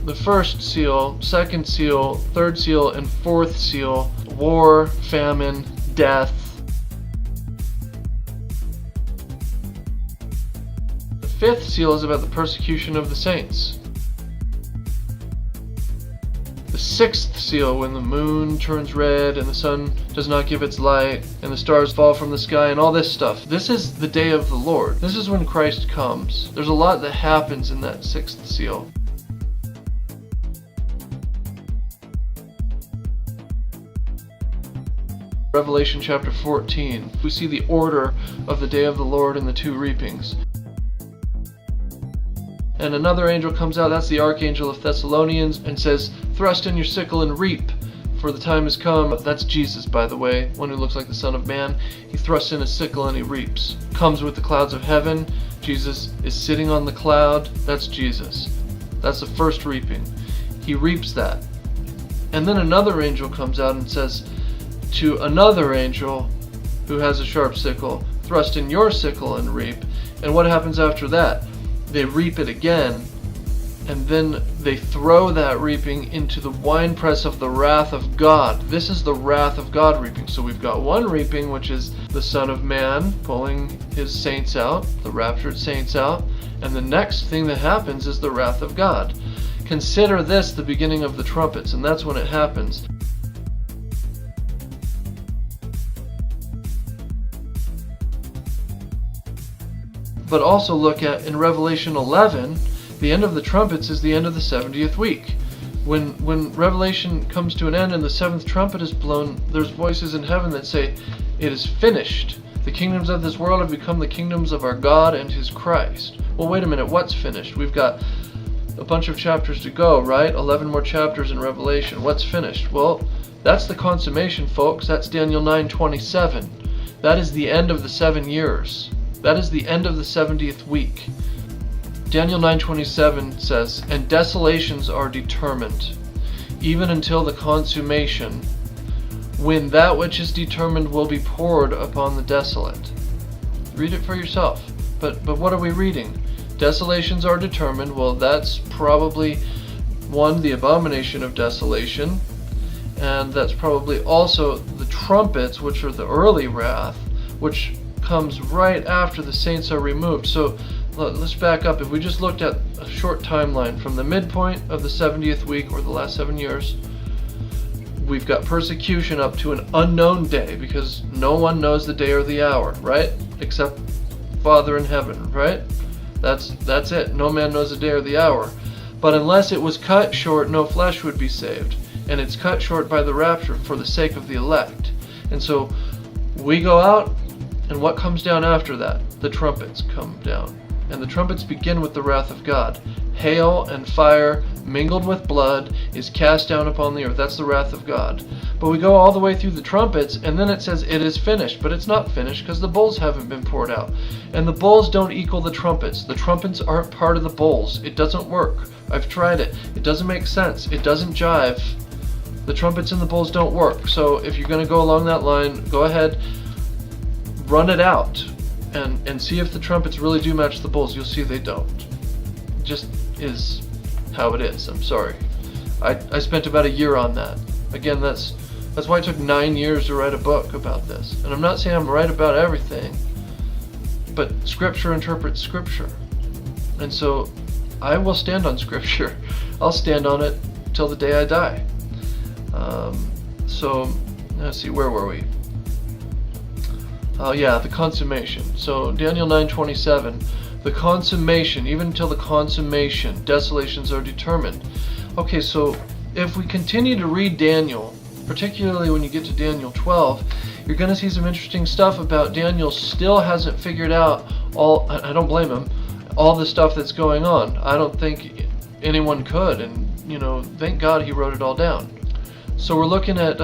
the first seal, second seal, third seal, and fourth seal, war, famine, death. The fifth seal is about the persecution of the saints. The sixth seal, when the moon turns red and the sun does not give its light and the stars fall from the sky and all this stuff. This is the day of the Lord. This is when Christ comes. There's a lot that happens in that sixth seal. Revelation chapter 14, we see the order of the day of the Lord and the two reapings. And another angel comes out, that's the archangel of Thessalonians, and says, "Thrust in your sickle and reap, for the time has come." That's Jesus, by the way, one who looks like the Son of Man. He thrusts in his sickle and he reaps. Comes with the clouds of heaven. Jesus is sitting on the cloud. That's Jesus. That's the first reaping. He reaps that. And then another angel comes out and says to another angel who has a sharp sickle, "Thrust in your sickle and reap." And what happens after that? They reap it again, and then they throw that reaping into the winepress of the wrath of God. This is the wrath of God reaping. So we've got one reaping, which is the Son of Man pulling his saints out, the raptured saints out, and the next thing that happens is the wrath of God. Consider this the beginning of the trumpets, and that's when it happens. But also look at, in Revelation 11, the end of the trumpets is the end of the 70th week. When Revelation comes to an end and the seventh trumpet is blown, there's voices in heaven that say, "It is finished. The kingdoms of this world have become the kingdoms of our God and his Christ." Well, wait a minute, what's finished? We've got a bunch of chapters to go, right? 11 more chapters in Revelation. What's finished? Well, that's the consummation, folks. That's Daniel 9:27. That is the end of the 7 years. That is the end of the 70th week. Daniel 9:27 says, "And desolations are determined, even until the consummation, when that which is determined will be poured upon the desolate." Read it for yourself. But what are we reading? Desolations are determined. Well, that's probably one, the abomination of desolation, and that's probably also the trumpets, which are the early wrath, which comes right after the saints are removed. So let's back up. If we just looked at a short timeline from the midpoint of the 70th week, or the last 7 years, we've got persecution up to an unknown day, because no one knows the day or the hour, right? Except Father in heaven, right? That's it. No man knows the day or the hour. But unless it was cut short, no flesh would be saved. And it's cut short by the rapture for the sake of the elect. And so we go out, and what comes down after that? The trumpets come down. And the trumpets begin with the wrath of God. Hail and fire mingled with blood is cast down upon the earth. That's the wrath of God. But we go all the way through the trumpets, and then it says it is finished. But it's not finished because the bowls haven't been poured out. And the bowls don't equal the trumpets. The trumpets aren't part of the bowls. It doesn't work. I've tried it. It doesn't make sense. It doesn't jive. The trumpets and the bowls don't work. So if you're going to go along that line, go ahead, run it out and see if the trumpets really do match the bowls. You'll see they don't. It just is how it is. I'm sorry. I spent about a year on that. Again, that's why it took 9 years to write a book about this. And I'm not saying I'm right about everything, but Scripture interprets Scripture. And so I will stand on Scripture. I'll stand on it till the day I die. So let's see, where were we? The consummation. So Daniel 9:27, the consummation, even until the consummation, desolations are determined. Okay, so if we continue to read Daniel, particularly when you get to Daniel 12, you're going to see some interesting stuff about Daniel still hasn't figured out all, I don't blame him, all the stuff that's going on. I don't think anyone could, and thank God he wrote it all down. So we're looking at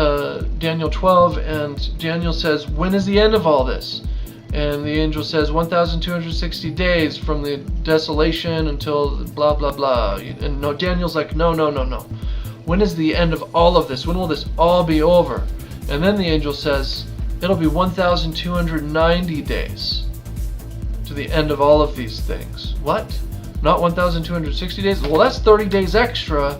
Daniel 12, and Daniel says, "When is the end of all this?" And the angel says, 1,260 days from the desolation until blah, blah, blah. And no, Daniel's like, no. When is the end of all of this? When will this all be over? And then the angel says, it'll be 1,290 days to the end of all of these things. What? Not 1,260 days? Well, that's 30 days extra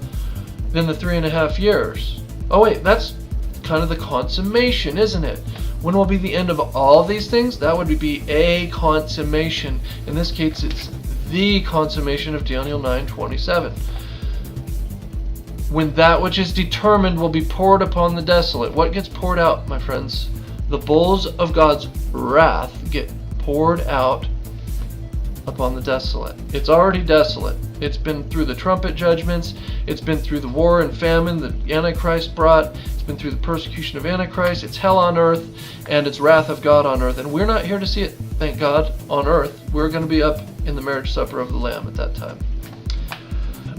than the 3.5 years. Oh wait, that's kind of the consummation, isn't it? When will be the end of all these things? That would be a consummation. In this case, it's the consummation of Daniel 9:27. When that which is determined will be poured upon the desolate. What gets poured out, my friends? The bowls of God's wrath get poured out upon the desolate. It's already desolate. It's been through the trumpet judgments. It's been through the war and famine that Antichrist brought. It's been through the persecution of Antichrist. It's hell on earth, and it's wrath of God on earth. And we're not here to see it, thank God, on earth. We're going to be up in the marriage supper of the Lamb at that time.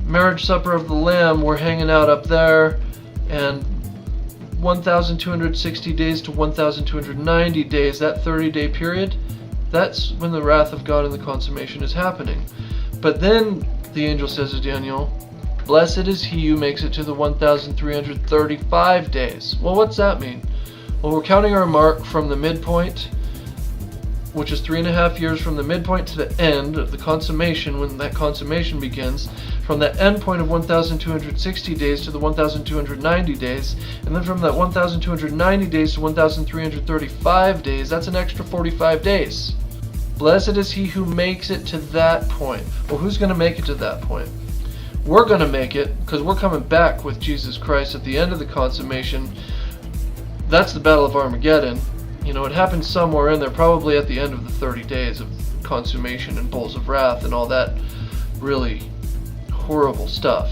Marriage supper of the Lamb, we're hanging out up there, and 1,260 days to 1,290 days, that 30-day period, that's when the wrath of God and the consummation is happening. But then the angel says to Daniel, blessed is he who makes it to the 1,335 days. Well, what's that mean? Well, we're counting our mark from the midpoint, which is 3.5 years from the midpoint to the end of the consummation, when that consummation begins, from the end point of 1,260 days to the 1,290 days, and then from that 1,290 days to 1,335 days, that's an extra 45 days. Blessed is he who makes it to that point. Well, who's going to make it to that point? We're going to make it, because we're coming back with Jesus Christ at the end of the consummation. That's the Battle of Armageddon. You know, it happens somewhere in there, probably at the end of the 30 days of consummation and bowls of wrath and all that really horrible stuff.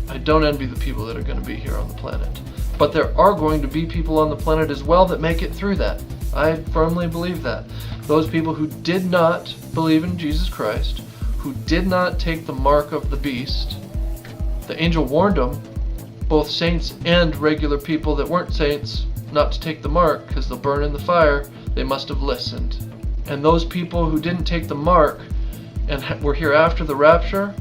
I don't envy the people that are going to be here on the planet. But there are going to be people on the planet as well that make it through that. I firmly believe that. Those people who did not believe in Jesus Christ, who did not take the mark of the beast, the angel warned them, both saints and regular people that weren't saints, not to take the mark because they'll burn in the fire. They must have listened. And those people who didn't take the mark and were here after the rapture,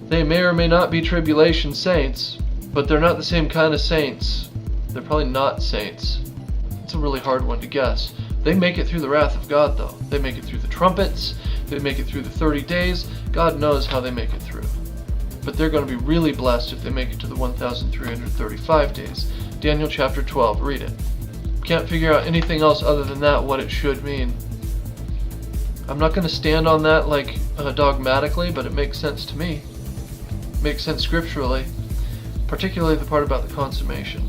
they may or may not be tribulation saints, but they're not the same kind of saints. They're probably not saints. It's a really hard one to guess. They make it through the wrath of God, though. They make it through the trumpets. They make it through the 30 days. God knows how they make it through. But they're going to be really blessed if they make it to the 1,335 days. Daniel chapter 12, read it. Can't figure out anything else other than that, what it should mean. I'm not going to stand on that like dogmatically, but it makes sense to me. It makes sense scripturally, particularly the part about the consummation.